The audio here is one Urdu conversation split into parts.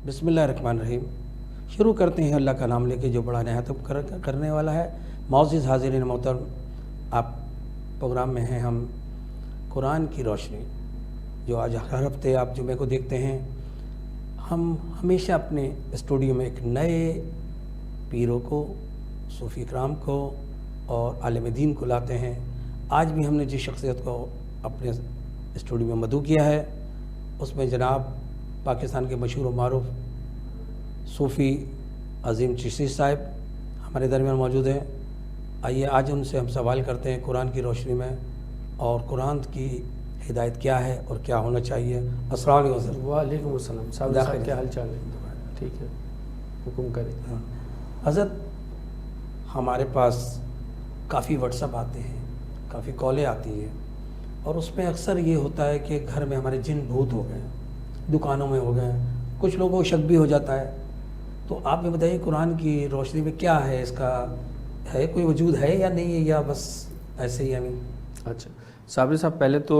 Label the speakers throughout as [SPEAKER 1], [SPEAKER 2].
[SPEAKER 1] بسم اللہ الرحمن الرحیم. شروع کرتے ہیں اللہ کا نام لے کے جو بڑا نہایت کرنے والا ہے. معزز حاضرین محترم، آپ پروگرام میں ہیں ہم قرآن کی روشنی، جو آج ہر ہفتے آپ جمعے کو دیکھتے ہیں. ہم ہمیشہ اپنے اسٹوڈیو میں ایک نئے پیروں کو، صوفی کرام کو اور عالم دین کو لاتے ہیں. آج بھی ہم نے جس شخصیت کو اپنے اسٹوڈیو میں مدعو کیا ہے، اس میں جناب پاکستان کے مشہور و معروف صوفی عظیم چشتی صاحب ہمارے درمیان موجود ہیں. آئیے آج ان سے ہم سوال کرتے ہیں قرآن کی روشنی میں، اور قرآن کی ہدایت کیا ہے اور کیا ہونا چاہیے. السلام علیکم سر.
[SPEAKER 2] وعلیکم السلام. صاحب کیا حال چال ہے؟ ٹھیک ہے، حکم کریں.
[SPEAKER 1] حضرت، ہمارے پاس کافی واٹس ایپ آتے ہیں، کافی کالیں آتی ہیں، اور اس میں اکثر یہ ہوتا ہے کہ گھر میں ہمارے جن بھوت ہو گئے، دکانوں میں ہو گئے. کچھ لوگوں کو شک بھی ہو جاتا ہے. تو آپ یہ بتائیے قرآن کی روشنی میں کیا ہے، اس کا ہے کوئی وجود ہے یا نہیں ہے، یا بس ایسے ہی ہمیں؟
[SPEAKER 2] اچھا صابری صاحب، پہلے تو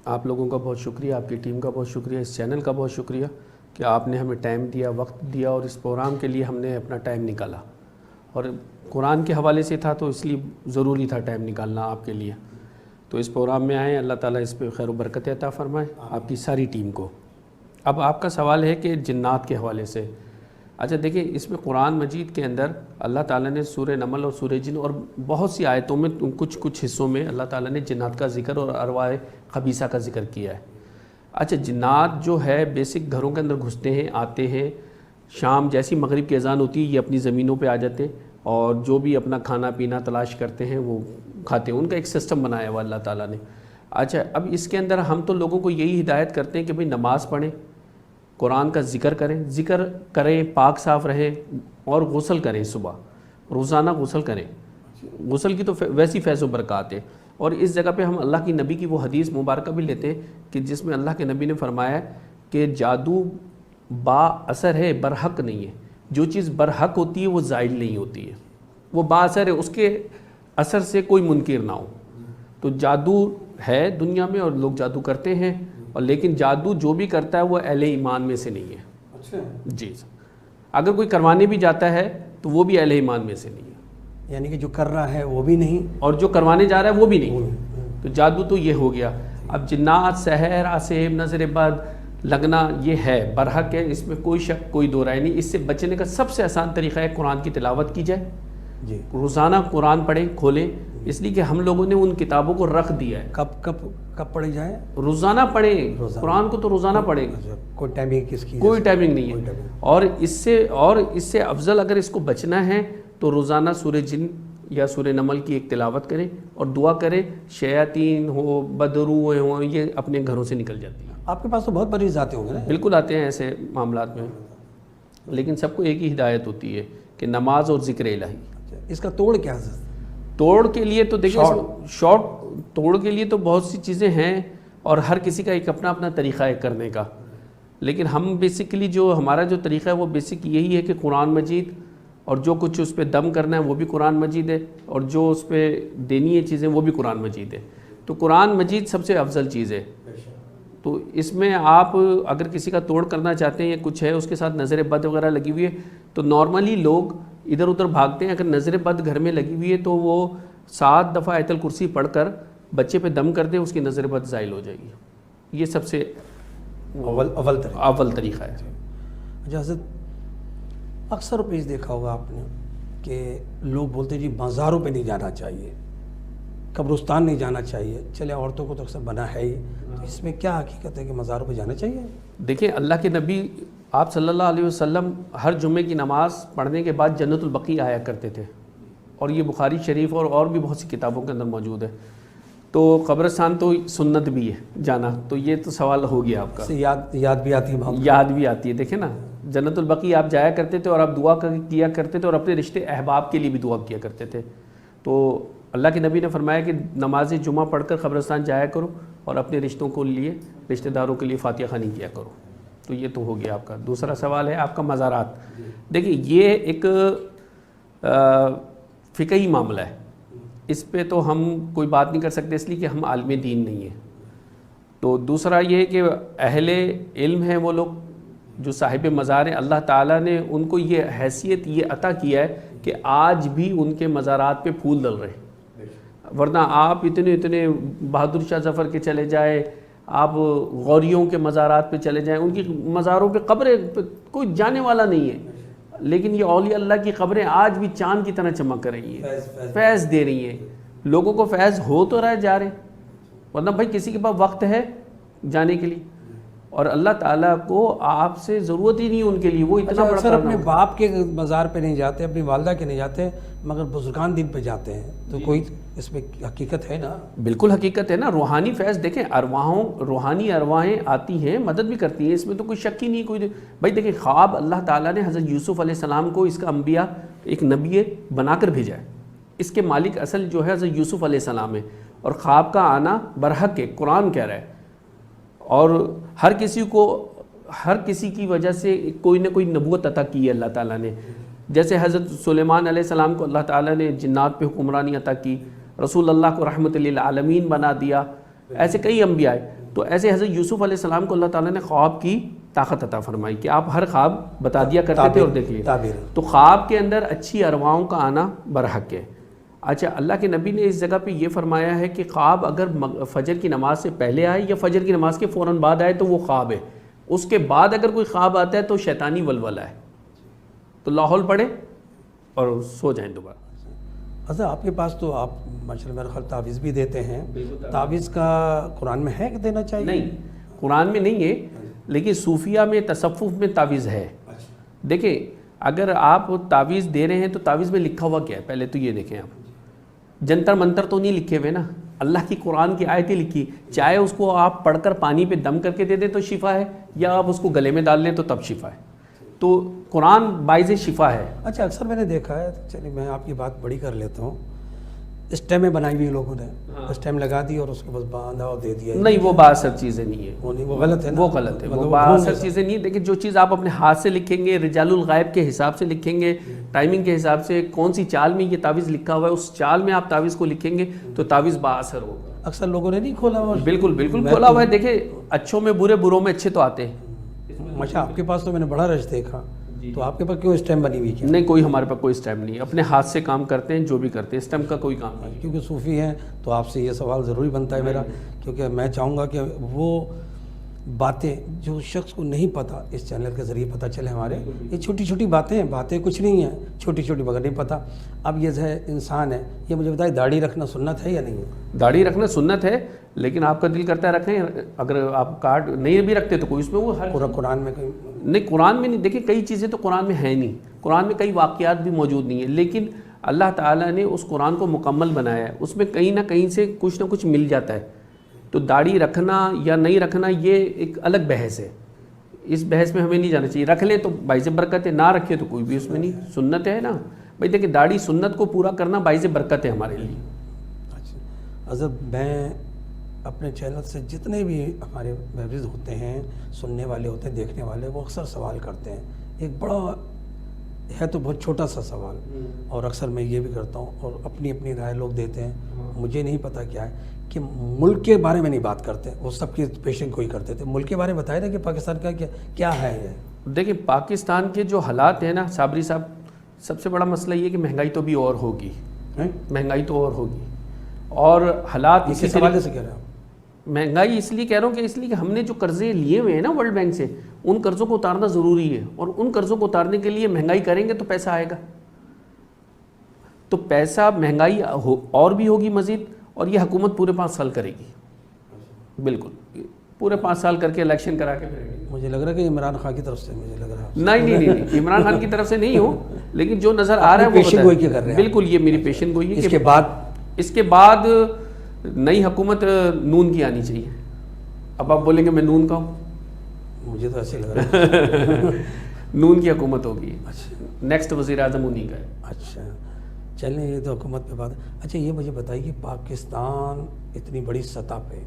[SPEAKER 2] آپ لوگوں کا بہت شکریہ، آپ کی ٹیم کا بہت شکریہ، اس چینل کا بہت شکریہ کہ آپ نے ہمیں ٹائم دیا، وقت دیا، اور اس پروگرام کے لیے ہم نے اپنا ٹائم نکالا. اور قرآن کے حوالے سے تھا تو اس لیے ضروری تھا ٹائم نکالنا آپ کے لیے. تو اس پروگرام میں آئیں، اللہ تعالیٰ اس پہ خیر و برکت عطا فرمائے آپ کی ساری ٹیم کو. اب آپ کا سوال ہے کہ جنات کے حوالے سے. اچھا دیکھیں، اس میں قرآن مجید کے اندر اللہ تعالیٰ نے سورہ نمل اور سورہ جن اور بہت سی آیتوں میں کچھ حصوں میں اللہ تعالیٰ نے جنات کا ذکر اور ارواح خبیثہ کا ذکر کیا ہے. اچھا، جنات جو ہے بیسک گھروں کے اندر گھستے ہیں، آتے ہیں. شام جیسی مغرب کی اذان ہوتی ہے یہ اپنی زمینوں پہ آ جاتے ہیں، اور جو بھی اپنا کھانا پینا تلاش کرتے ہیں وہ کھاتے ہیں. ان کا ایک سسٹم بنایا ہوا اللہ تعالیٰ نے. اچھا، اب اس کے اندر ہم تو لوگوں کو یہی ہدایت کرتے ہیں کہ بھئی نماز پڑھیں، قرآن کا ذکر کریں، پاک صاف رہیں، اور غسل کریں. صبح روزانہ غسل کریں. غسل کی تو ویسی فیض و برکات ہے. اور اس جگہ پہ ہم اللہ کی نبی کی وہ حدیث مبارکہ بھی لیتے ہیں کہ جس میں اللہ کے نبی نے فرمایا کہ جادو با اثر ہے، برحق نہیں ہے. جو چیز برحق ہوتی ہے وہ زائل نہیں ہوتی ہے، وہ با اثر ہے، اس کے اثر سے کوئی منکر نہ ہو. تو جادو ہے دنیا میں اور لوگ جادو کرتے ہیں، اور لیکن جادو جو بھی کرتا ہے وہ اہل ایمان میں سے نہیں ہے.
[SPEAKER 1] اچھا
[SPEAKER 2] جی، اگر کوئی کروانے بھی جاتا ہے تو وہ بھی اہل ایمان میں سے نہیں ہے.
[SPEAKER 1] یعنی کہ جو کر رہا ہے وہ بھی نہیں،
[SPEAKER 2] اور جو کروانے جا رہا ہے وہ بھی نہیں. تو جادو تو یہ ہو گیا. اب جنات، سحر، آسیب، نظر بد لگنا یہ ہے، برحق ہے، اس میں کوئی شک کوئی دو رائے نہیں. اس سے بچنے کا سب سے آسان طریقہ ہے قرآن کی تلاوت کی جائے.
[SPEAKER 1] جی،
[SPEAKER 2] روزانہ قرآن پڑھیں، کھولیں. اس لیے کہ ہم لوگوں نے ان کتابوں کو رکھ دیا ہے.
[SPEAKER 1] کب پڑھی جائے؟
[SPEAKER 2] روزانہ پڑھیں. قرآن کو تو روزانہ پڑھیں.
[SPEAKER 1] کوئی ٹائمنگ کس کی؟
[SPEAKER 2] کوئی ٹائمنگ نہیں ہے. اور اس سے افضل اگر اس کو بچنا ہے تو روزانہ سورہ جن یا سورہ نمل کی ایک تلاوت کریں اور دعا کریں. شیاطین ہو، بدروح ہوں، یہ اپنے گھروں سے نکل جاتی ہیں.
[SPEAKER 1] آپ کے پاس تو بہت مریض آتے ہوں گے نا؟
[SPEAKER 2] بالکل آتے ہیں ایسے معاملات میں، لیکن سب کو ایک ہی ہدایت ہوتی ہے کہ نماز اور ذکر الہی.
[SPEAKER 1] اس کا توڑ کیا ہے؟
[SPEAKER 2] توڑ کے لیے تو دیکھیں، شارٹ توڑ کے لیے تو بہت سی چیزیں ہیں، اور ہر کسی کا ایک اپنا اپنا طریقہ ہے کرنے کا. لیکن ہم بیسیکلی جو ہمارا جو طریقہ ہے وہ بیسک یہی ہے کہ قرآن مجید، اور جو کچھ اس پہ دم کرنا ہے وہ بھی قرآن مجید ہے، اور جو اس پہ دینی ہے چیزیں وہ بھی قرآن مجید ہے. تو قرآن مجید سب سے افضل چیز ہے. تو اس میں آپ اگر کسی کا توڑ کرنا چاہتے ہیں یا کچھ ہے اس کے ساتھ نظر بد وغیرہ لگی ہوئی ہے تو نارملی لوگ ادھر ادھر بھاگتے ہیں. اگر نظر بد گھر میں لگی ہوئی ہے تو وہ 7 دفعہ آیت الکرسی پڑھ کر بچے پہ دم کر دیں، اس کی نظر بد زائل ہو جائے گی. یہ سب سے اول طریقہ ہے.
[SPEAKER 1] اچھا حضرت، اکثر پیش دیکھا ہوگا آپ نے کہ لوگ بولتے ہیں جی مزاروں پہ نہیں جانا چاہیے، قبرستان نہیں جانا چاہیے. چلے عورتوں کو تو اکثر بنا ہے ہی، تو اس میں کیا حقیقت ہے کہ مزاروں پہ جانا چاہیے؟
[SPEAKER 2] دیکھیں، اللہ کے نبی آپ صلی اللہ علیہ وسلم ہر جمعے کی نماز پڑھنے کے بعد جنت البقیع آیا کرتے تھے، اور یہ بخاری شریف اور بھی بہت سی کتابوں کے اندر موجود ہے. تو قبرستان تو سنت بھی ہے جانا. تو یہ تو سوال ہو گیا آپ کا.
[SPEAKER 1] یاد بھی آتی ہے.
[SPEAKER 2] یاد بھی آتی ہے. دیکھیں نا، جنت البقیع آپ جایا کرتے تھے اور آپ دعا کیا کرتے تھے، اور اپنے رشتے احباب کے لیے بھی دعا کیا کرتے تھے. تو اللہ کے نبی نے فرمایا کہ نماز جمعہ پڑھ کر قبرستان جایا کرو اور اپنے رشتوں کو لیے، رشتہ داروں کے لیے فاتحہ خوانی کیا کرو. تو یہ تو ہو گیا آپ کا. دوسرا سوال ہے آپ کا مزارات. دیکھیے، یہ ایک فقہی معاملہ ہے، اس پہ تو ہم کوئی بات نہیں کر سکتے اس لیے کہ ہم عالم دین نہیں ہیں. تو دوسرا یہ کہ اہل علم ہیں وہ لوگ جو صاحب مزار ہیں اللہ تعالیٰ نے ان کو یہ حیثیت یہ عطا کیا ہے کہ آج بھی ان کے مزارات پہ پھول ڈل رہے ہیں، ورنہ آپ اتنے بہادر شاہ ظفر کے چلے جائے، آپ غوریوں کے مزارات پہ چلے جائیں، ان کی مزاروں پہ قبریں کوئی جانے والا نہیں ہے، لیکن یہ اولیاء اللہ کی قبریں آج بھی چاند کی طرح چمک رہی ہیں، فیض دے رہی ہیں، لوگوں کو فیض ہو تو رہے جا رہے، ورنہ بھائی کسی کے پاس وقت ہے جانے کے لیے، اور اللہ تعالیٰ کو آپ سے ضرورت ہی نہیں ان کے لیے، وہ اتنا بڑا
[SPEAKER 1] اکثر اپنے باپ کے مزار پہ نہیں جاتے، اپنی والدہ کے نہیں جاتے، مگر بزرگان دین پہ جاتے ہیں، تو کوئی اس میں حقیقت ہے نا؟
[SPEAKER 2] بالکل حقیقت ہے نا، روحانی فیض دیکھیں، روحانی ارواحیں آتی ہیں، مدد بھی کرتی ہیں، اس میں تو کوئی شک ہی نہیں، کوئی بھائی دیکھیں خواب اللہ تعالیٰ نے حضرت یوسف علیہ السلام کو اس کا انبیاء ایک نبی بنا کر بھیجا ہے، اس کے مالک اصل جو ہے حضرت یوسف علیہ السلام ہے، اور خواب کا آنا برحق ہے، قرآن کہہ رہا ہے، اور ہر کسی کی وجہ سے کوئی نہ کوئی نبوت عطا کی ہے اللہ تعالیٰ نے، جیسے حضرت سلیمان علیہ السلام کو اللہ تعالیٰ نے جنات پہ حکمرانی عطا کی، رسول اللہ کو رحمت للعالمین بنا دیا، ایسے کئی انبیاء ہیں، تو ایسے حضرت یوسف علیہ السلام کو اللہ تعالیٰ نے خواب کی طاقت عطا فرمائی کہ آپ ہر خواب بتا دیا کرتے تھے اور دیکھ لیے، تو خواب کے اندر اچھی ارواحوں کا آنا برحق ہے۔ اچھا، اللہ کے نبی نے اس جگہ پہ یہ فرمایا ہے کہ خواب اگر فجر کی نماز سے پہلے آئے یا فجر کی نماز کے فوراً بعد آئے تو وہ خواب ہے، اس کے بعد اگر کوئی خواب آتا ہے تو شیطانی ولولہ ہے، تو لاحول پڑھیں اور سو جائیں دوبارہ۔
[SPEAKER 1] اچھا، آپ کے پاس تو آپ ماشاء اللہ میرا خیال تعویذ بھی دیتے ہیں، تعویذ کا قرآن میں ہے کہ دینا چاہیے؟
[SPEAKER 2] نہیں، قرآن میں نہیں ہے، لیکن صوفیہ میں تصوف میں تعویذ ہے۔ دیکھیں اگر آپ تعویذ دے رہے ہیں تو تعویذ میں لکھا ہوا کیا ہے، پہلے تو یہ دیکھیں، آپ جنتر منتر تو نہیں لکھے ہوئے نا، اللہ کی قرآن کی آیتیں لکھی، چاہے اس کو آپ پڑھ کر پانی پہ دم کر کے دے دیں تو شفا ہے، یا آپ اس کو گلے میں ڈال لیں تو تب شفا ہے، تو قرآن باعث شفا ہے۔
[SPEAKER 1] اچھا، اکثر میں نے دیکھا ہے، چلیے میں آپ کی بات بڑی کر لیتا ہوں، اسٹیمیں بنائی ہوئی لوگوں نے، اسٹیم لگا دی اور اس کو بس باندھا اور دے دیا،
[SPEAKER 2] نہیں وہ بااثر چیزیں نہیں ہیں،
[SPEAKER 1] وہ غلط ہے نا؟
[SPEAKER 2] وہ غلط ہے، وہ بااثر چیزیں نہیں ہیں۔ دیکھیں جو چیز آپ اپنے ہاتھ سے لکھیں گے، رجال الغیب کے حساب سے لکھیں گے، ٹائمنگ کے حساب سے کون سی چال میں یہ تعویذ لکھا ہوا ہے اس چال میں آپ تعویذ کو لکھیں گے تو تعویذ بااثر ہوگا۔
[SPEAKER 1] اکثر لوگوں نے نہیں کھولا ہوا،
[SPEAKER 2] بالکل کھولا ہوا ہے، دیکھیں اچھوں میں برے، بروں میں اچھے تو آتے ہیں۔
[SPEAKER 1] ماشاء آپ کے پاس تو میں نے بڑا رش دیکھا، تو آپ کے پاس کیوں اسٹیم بنی ہوئی کیا؟
[SPEAKER 2] نہیں، کوئی ہمارے پاس کوئی اسٹیمپ نہیں، اپنے ہاتھ سے کام کرتے ہیں، جو بھی کرتے ہیں، اسٹیمپ کا کوئی کام نہیں۔
[SPEAKER 1] کیونکہ صوفی ہیں تو آپ سے یہ سوال ضروری بنتا ہے میرا، کیونکہ میں چاہوں گا کہ وہ باتیں جو شخص کو نہیں پتہ اس چینل کے ذریعے پتہ چلے، ہمارے یہ چھوٹی چھوٹی باتیں کچھ نہیں ہیں، چھوٹی چھوٹی مگر نہیں پتہ۔ اب یہ ہے انسان ہے، یہ مجھے بتائے داڑھی رکھنا سنت ہے یا نہیں ہے؟
[SPEAKER 2] داڑھی رکھنا سنت ہے، لیکن آپ کا دل کرتا ہے رکھیں، اگر آپ کارڈ نہیں بھی رکھتے تو کوئی اس میں وہ
[SPEAKER 1] پورا قرآن میں کوئی
[SPEAKER 2] نہیں، قرآن میں نہیں، دیکھیں کئی چیزیں تو قرآن میں ہیں نہیں، قرآن میں کئی واقعات بھی موجود نہیں ہیں، لیکن اللہ تعالیٰ نے اس قرآن کو مکمل بنایا ہے، اس میں کہیں نہ کہیں سے کچھ نہ کچھ مل جاتا ہے، تو داڑھی رکھنا یا نہیں رکھنا یہ ایک الگ بحث ہے، اس بحث میں ہمیں نہیں جانا چاہیے، رکھ لیں تو باعث برکت ہے، نہ رکھے تو کوئی بھی اس میں نہیں، سنت ہے نا بھائی، دیکھیں داڑھی سنت کو پورا کرنا باعث برکت ہے ہمارے لیے۔
[SPEAKER 1] اچھا حضرت، میں اپنے چینل سے جتنے بھی ہمارے ویوز ہوتے ہیں، سننے والے ہوتے ہیں، دیکھنے والے، وہ اکثر سوال کرتے ہیں، ایک بڑا ہے تو بہت چھوٹا سا سوال، اور اکثر میں یہ بھی کرتا ہوں اور اپنی اپنی رائے لوگ دیتے ہیں، مجھے نہیں پتہ کیا ہے کہ ملک کے بارے میں نہیں بات کرتے، وہ سب کی پیشن کوئی کرتے تھے، ملک کے بارے میں بتائے نا کہ پاکستان کا کیا ہے یہ؟
[SPEAKER 2] دیکھیں پاکستان کے جو حالات ہیں نا صابری صاحب، سب سے بڑا مسئلہ یہ کہ مہنگائی تو بھی اور ہوگی، مہنگائی تو اور ہوگی، اور حالات
[SPEAKER 1] اسی حوالے سے کہہ رہے ہیں؟
[SPEAKER 2] مہنگائی اس لیے کہہ رہا ہوں کہ اس لیے کہ ہم نے جو قرضے لیے ہوئے ہیں نا ورلڈ بینک سے، ان قرضوں کو اتارنا ضروری ہے، اور ان قرضوں کو اتارنے کے لیے مہنگائی کریں گے تو پیسہ آئے گا، تو پیسہ مہنگائی اور بھی ہوگی مزید، اور یہ حکومت پورے 5 سال کرے گی، بالکل پورے 5 سال کر کے الیکشن کرا کے پھرے گی۔
[SPEAKER 1] مجھے لگ رہا ہے کہ عمران خان کی طرف سے، مجھے لگ رہا ہے
[SPEAKER 2] نہیں عمران خان کی طرف سے نہیں ہو، لیکن جو نظر آ رہا ہے وہ
[SPEAKER 1] پیشن گوئی کر رہے ہیں،
[SPEAKER 2] بالکل یہ میری پیشن گوئی ہے۔
[SPEAKER 1] اس کے بعد
[SPEAKER 2] نئی حکومت نون کی آنی چاہیے، اب آپ بولیں گے میں نون کا ہوں،
[SPEAKER 1] مجھے تو ایسے لگ رہا ہے
[SPEAKER 2] نون کی حکومت ہوگی،
[SPEAKER 1] اچھا
[SPEAKER 2] نیکسٹ وزیر اعظم انہی کا ہے۔
[SPEAKER 1] اچھا چلیں، یہ تو حکومت پہ بات ہے۔ اچھا یہ مجھے بتائیے کہ پاکستان اتنی بڑی سطح پہ،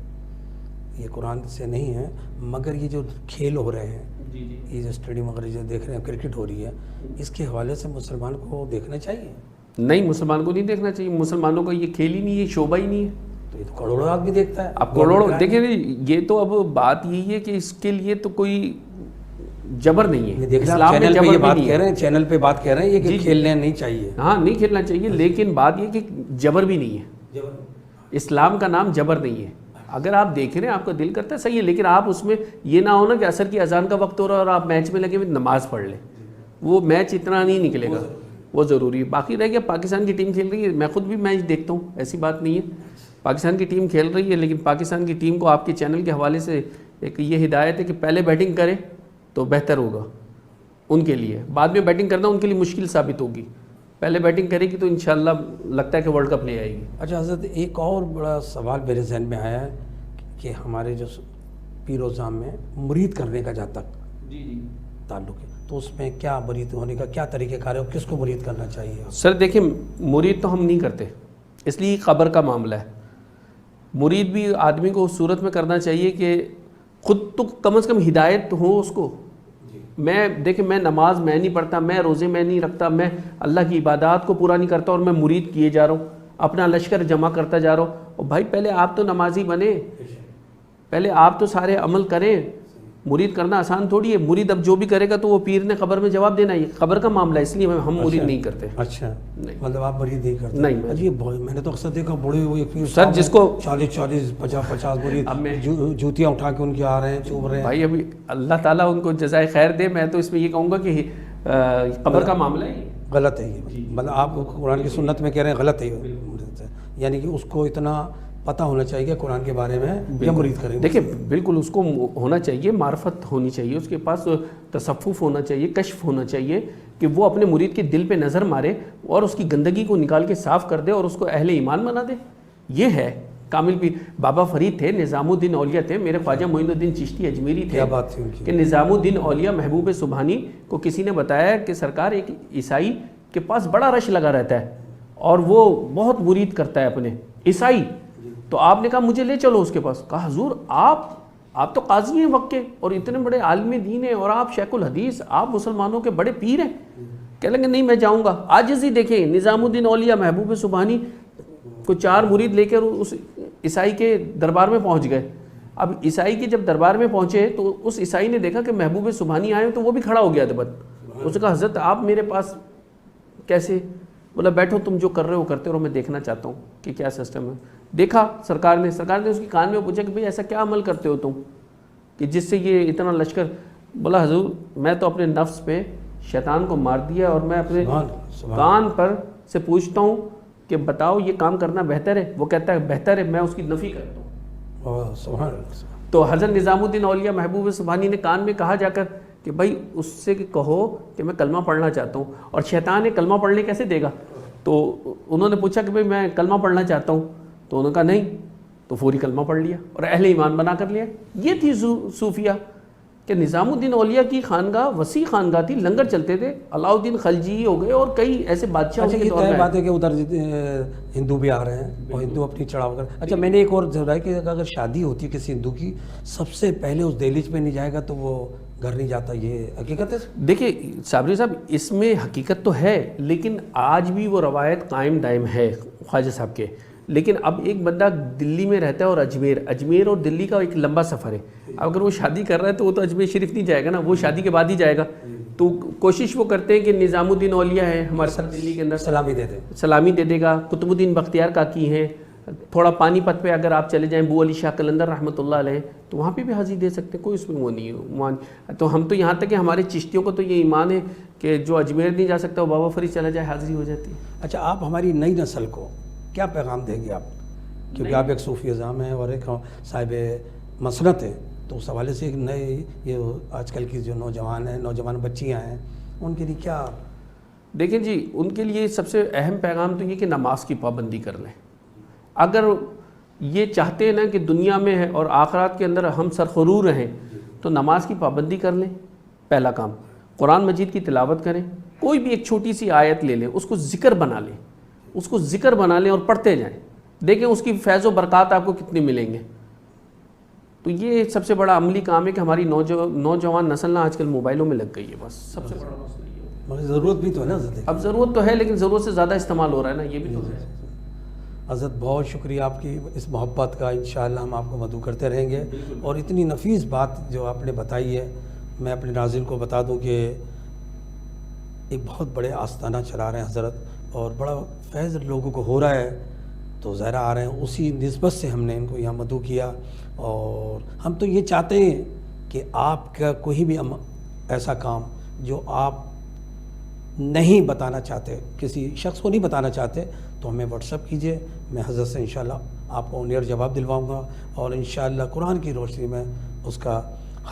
[SPEAKER 1] یہ قرآن سے نہیں ہے مگر یہ جو کھیل ہو رہے ہیں، یہ جو اسٹیڈیم وغیرہ جو دیکھ رہے ہیں، کرکٹ ہو رہی ہے، اس کے حوالے سے مسلمان کو دیکھنا چاہیے؟
[SPEAKER 2] نہیں، مسلمان کو نہیں دیکھنا چاہیے، مسلمانوں کا یہ کھیل ہی نہیں ہے، شعبہ ہی نہیں ہے،
[SPEAKER 1] تو یہ تو کروڑوں آدمی دیکھتا ہے۔
[SPEAKER 2] اب کروڑوں دیکھیں، یہ تو اب بات یہی ہے کہ اس کے لیے تو کوئی جبر نہیں ہے،
[SPEAKER 1] دیکھ
[SPEAKER 2] اسلام میں
[SPEAKER 1] چینل پہ
[SPEAKER 2] جبر
[SPEAKER 1] یہ
[SPEAKER 2] بھی
[SPEAKER 1] بات
[SPEAKER 2] نہیں
[SPEAKER 1] کہہ
[SPEAKER 2] ہے.
[SPEAKER 1] رہے ہیں، چینل پہ بات کہہ رہے ہیں یہ کہ کھیلنے نہیں چاہیے.
[SPEAKER 2] ہاں نہیں کھیلنا چاہیے، لیکن بات یہ کہ جبر بھی نہیں ہے. اسلام کا نام جبر نہیں ہے. اگر آپ دیکھ رہے ہیں آپ کا دل کرتا ہے صحیح ہے، لیکن آپ اس میں یہ نہ ہونا کہ عصر کی اذان کا وقت ہو رہا ہے اور آپ میچ میں لگے ہوئے نماز پڑھ لیں. وہ میچ اتنا نہیں نکلے گا، وہ ضروری ہے. باقی رہ گیا پاکستان کی ٹیم کھیل رہی ہے، میں خود بھی میچ دیکھتا ہوں، ایسی بات نہیں ہے. پاکستان کی ٹیم کھیل رہی ہے، لیکن پاکستان کی ٹیم کو آپ کے چینل کے حوالے سے ایک یہ ہدایت ہے کہ پہلے بیٹنگ کرے تو بہتر ہوگا ان کے لیے. بعد میں بیٹنگ کرنا ان کے لیے مشکل ثابت ہوگی. پہلے بیٹنگ کرے گی تو انشاءاللہ لگتا ہے کہ ورلڈ کپ لے آئے گی.
[SPEAKER 1] اچھا حضرت، ایک اور بڑا سوال میرے ذہن میں آیا ہے کہ ہمارے جو پیر و زام میں مرید کرنے کا جہاں تک تعلق ہے تو اس میں کیا مرید ہونے کا کیا طریقہ کار ہے اور کس کو مرید کرنا چاہیے؟
[SPEAKER 2] سر دیکھیں، مرید تو ہم نہیں کرتے، اس لیے قبر کا معاملہ ہے. مرید بھی آدمی کو اس صورت میں کرنا چاہیے کہ خود تو کم از کم ہدایت ہو اس کو. میں دیکھیں، میں نماز میں نہیں پڑھتا، میں روزے میں نہیں رکھتا، میں اللہ کی عبادات کو پورا نہیں کرتا اور میں مرید کیے جا رہا ہوں، اپنا لشکر جمع کرتا جا رہا ہوں. اور بھائی پہلے آپ تو نمازی بنے، پہلے آپ تو سارے عمل کریں. مرید کرنا آسان تھوڑی ہے. مرید اب جو بھی کرے گا تو وہ پیر نے قبر میں جواب دینا ہے. یہ قبر کا معاملہ ہے، اس لیے ہم مرید نہیں کرتے.
[SPEAKER 1] اچھا،
[SPEAKER 2] نہیں.
[SPEAKER 1] مطلب آپ مرید نہیں کرتے؟
[SPEAKER 2] نہیں.
[SPEAKER 1] جی میں نے تو اکثر دیکھا بڑے ہوئے پیر
[SPEAKER 2] سر جس کو
[SPEAKER 1] 40 50 مرید جوتیاں اٹھا کے ان کے آ رہے ہیں، چوب رہے ہیں.
[SPEAKER 2] بھائی ابھی اللہ تعالیٰ ان کو جزائے خیر دے. میں تو اس میں یہ کہوں گا کہ قبر کا معاملہ ہے
[SPEAKER 1] غلط ہے یہ. مطلب آپ قرآن کی سنت میں کہہ رہے ہیں غلط ہے یہ، یعنی کہ اس کو اتنا پتہ ہونا چاہیے کہ قرآن کے بارے میں یا مرید کریں.
[SPEAKER 2] دیکھیں بالکل اس کو ہونا چاہیے، معرفت ہونی چاہیے، اس کے پاس تصفف ہونا چاہیے، کشف ہونا چاہیے کہ وہ اپنے مرید کے دل پہ نظر مارے اور اس کی گندگی کو نکال کے صاف کر دے اور اس کو اہل ایمان بنا دے. یہ ہے کامل پیر. بابا فرید تھے، نظام الدین اولیاء تھے، میرے خواجہ معین الدین چشتی اجمیری تھے.
[SPEAKER 1] کیا بات تھی ان کی؟
[SPEAKER 2] کہ نظام الدین اولیاء محبوب سبحانی کو کسی نے بتایا کہ سرکار ایک عیسائی کے پاس بڑا رش لگا رہتا ہے اور وہ بہت مرید کرتا ہے اپنے عیسائی. تو آپ نے کہا مجھے لے چلو اس کے پاس. کہا حضور آپ تو قاضی ہیں وقت کے اور اتنے بڑے عالم دین ہیں اور آپ شیخ الحدیث، آپ مسلمانوں کے بڑے پیر ہیں. کہہ لیں گے نہیں میں جاؤں گا. عاجزی دیکھیں، نظام الدین اولیاء محبوب سبحانی کو 4 مرید لے کر اس عیسائی کے دربار میں پہنچ گئے. اب عیسائی کے جب دربار میں پہنچے تو اس عیسائی نے دیکھا کہ محبوب سبحانی آئے تو وہ بھی کھڑا ہو گیا تھا. اس نے کہا حضرت آپ میرے پاس کیسے؟ بولا بیٹھو، تم جو کر رہے ہو کرتے رہو، میں دیکھنا چاہتا ہوں کہ کیا سسٹم ہے. دیکھا سرکار نے اس کی کان میں پوچھا کہ بھئی ایسا کیا عمل کرتے ہو تم کہ جس سے یہ اتنا لشکر؟ بولا حضور میں تو اپنے نفس پہ شیطان کو مار دیا اور میں اپنے کان پر سے پوچھتا ہوں کہ بتاؤ یہ کام کرنا بہتر ہے؟ وہ کہتا ہے بہتر ہے، میں اس کی نفی کرتا ہوں. تو حضرت نظام الدین اولیاء محبوب سبحانی نے کان میں کہا جا کر کہ بھائی اس سے کہو کہ میں کلمہ پڑھنا چاہتا ہوں. اور شیطان نے کلمہ پڑھنے کیسے دے گا؟ تو انہوں نے پوچھا کہ بھئی میں کلمہ پڑھنا چاہتا ہوں. تو انہوں نے کہا نہیں. تو فوری کلمہ پڑھ لیا اور اہل ایمان بنا کر لیا. یہ تھی صوفیہ کہ نظام الدین اولیاء کی خانگاہ وسیع خانگاہ تھی، لنگر چلتے تھے. علاء الدین خلجی ہو گئے اور کئی ایسے بادشاہ کے دور میں.
[SPEAKER 1] بات ہے کہ ادھر ہندو بھی آ رہے ہیں اور ہندو اپنی چڑھاو کر. اچھا میں نے ایک اور ضرور ہے کہ اگر شادی ہوتی ہے کسی ہندو کی، سب سے پہلے اس دہلیز پہ نہیں جائے گا تو وہ گھر نہیں جاتا. یہ حقیقت ہے؟
[SPEAKER 2] دیکھیں صابری صاحب، اس میں حقیقت تو ہے، لیکن آج بھی وہ روایت قائم دائم ہے خواجہ صاحب کے. لیکن اب ایک بندہ دلی میں رہتا ہے اور اجمیر اور دلی کا ایک لمبا سفر ہے. اگر وہ شادی کر رہا ہے تو وہ تو اجمیر شریف نہیں جائے گا نا، وہ شادی کے بعد ہی جائے گا. تو کوشش وہ کرتے ہیں کہ نظام الدین اولیاء ہے ہمارے ساتھ دلی کے اندر، سلامی دے دے گا. قطب الدین بختیار کاکی ہیں. تھوڑا پانی پت پہ اگر آپ چلے جائیں بو علی شاہ قلندر رحمۃ اللہ علیہ، تو وہاں پہ بھی حاضری دے سکتے ہیں، کوئی اس میں وہ نہیں ہے. تو ہم تو یہاں تک کہ ہمارے چشتیوں کو تو یہ ایمان ہے کہ جو اجمیر نہیں جا سکتا وہ بابا فرید چلا جائے، حاضری ہو جاتی ہے.
[SPEAKER 1] اچھا آپ ہماری نئی نسل کو کیا پیغام دیں گے آپ؟ کیونکہ آپ ایک صوفی اعظم ہیں اور ایک صاحب مسنت ہیں، تو اس حوالے سے ایک نئے یہ آج کل کی جو نوجوان بچیاں ہیں ان کے لیے کیا؟
[SPEAKER 2] دیکھیں جی، ان کے لیے سب سے اہم پیغام تو یہ کہ نماز کی پابندی کر لیں. اگر یہ چاہتے ہیں نا کہ دنیا میں ہے اور آخرات کے اندر ہم سرخرو رہیں تو نماز کی پابندی کر لیں. پہلا کام قرآن مجید کی تلاوت کریں. کوئی بھی ایک چھوٹی سی آیت لے لیں، اس کو ذکر بنا لیں اور پڑھتے جائیں. دیکھیں اس کی فیض و برکات آپ کو کتنے ملیں گے. تو یہ سب سے بڑا عملی کام ہے کہ ہماری نوجوان نسل نہ آج کل موبائلوں میں لگ گئی ہے. بس سب سے بڑا مسئلہ یہ ہے.
[SPEAKER 1] مگر ضرورت بھی تو ہے نا حضرت.
[SPEAKER 2] اب ضرورت تو ہے لیکن ضرورت سے زیادہ استعمال ہو رہا ہے نا، یہ بھی تو ہے.
[SPEAKER 1] حضرت بہت شکریہ آپ کی اس محبت کا. انشاءاللہ ہم آپ کو مدعو کرتے رہیں گے. اور اتنی نفیس بات جو آپ نے بتائی ہے میں اپنے ناظرین کو بتا دوں کہ ایک بہت بڑے آستانہ چلا رہے ہیں حضرت، اور بڑا فیض لوگوں کو ہو رہا ہے، تو ظاہر آ رہے ہیں، اسی نسبت سے ہم نے ان کو یہاں مدعو کیا. اور ہم تو یہ چاہتے ہیں کہ آپ کا کوئی بھی ایسا کام جو آپ نہیں بتانا چاہتے، کسی شخص کو نہیں بتانا چاہتے، تو ہمیں واٹس ایپ کیجئے. میں حضرت سے انشاءاللہ آپ کو آن ایئر جواب دلواؤں گا، اور انشاءاللہ قرآن کی روشنی میں اس کا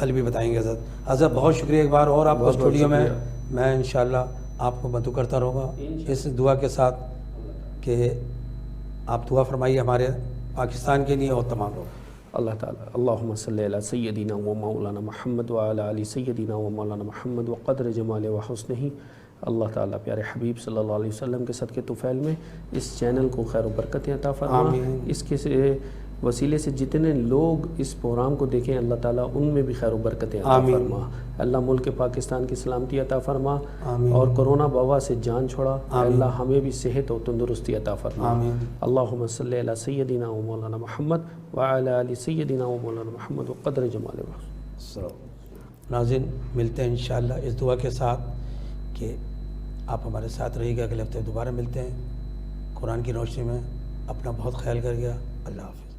[SPEAKER 1] حل بھی بتائیں گے. حضرت بہت شکریہ ایک بار اور آپ کو اسٹوڈیو میں میں انشاءاللہ آپ کو مدعو کرتا رہوں گا اس دعا کے ساتھ کہ آپ دعا فرمائیے ہمارے پاکستان کے لیے اور تمام لوگ.
[SPEAKER 2] اللہ تعالیٰ اللہم صلی علی سیدنا و مولانا محمد وعلی آل سیدنا و مولانا محمد وقدر جمال و حسنہ. اللہ تعالیٰ پیارے حبیب صلی اللہ علیہ وسلم کے صدقے طفیل میں اس چینل کو خیر و برکتیں عطا فرما.
[SPEAKER 1] آمین.
[SPEAKER 2] اس کے وسیلے سے جتنے لوگ اس پروگرام کو دیکھیں اللہ تعالیٰ ان میں بھی خیر و برکتیں عطا
[SPEAKER 1] آمین.
[SPEAKER 2] فرما. اللہ ملک پاکستان کی سلامتی عطا فرما.
[SPEAKER 1] آمین.
[SPEAKER 2] اور کرونا وبا سے جان چھوڑا.
[SPEAKER 1] آمین.
[SPEAKER 2] اللہ ہمیں بھی صحت و تندرستی عطا فرما.
[SPEAKER 1] آمین.
[SPEAKER 2] اللہم صلی علی سیدنا و مولانا محمد وعلی آل سیدنا و مولانا محمد وقدر جمال و حسنہ.
[SPEAKER 1] ناظرین ملتے ہیں انشاءاللہ اس دعا کے ساتھ کہ آپ ہمارے ساتھ رہیے گا. اگلے ہفتے دوبارہ ملتے ہیں قرآن کی روشنی میں. اپنا بہت خیال کریے گا. اللہ حافظ.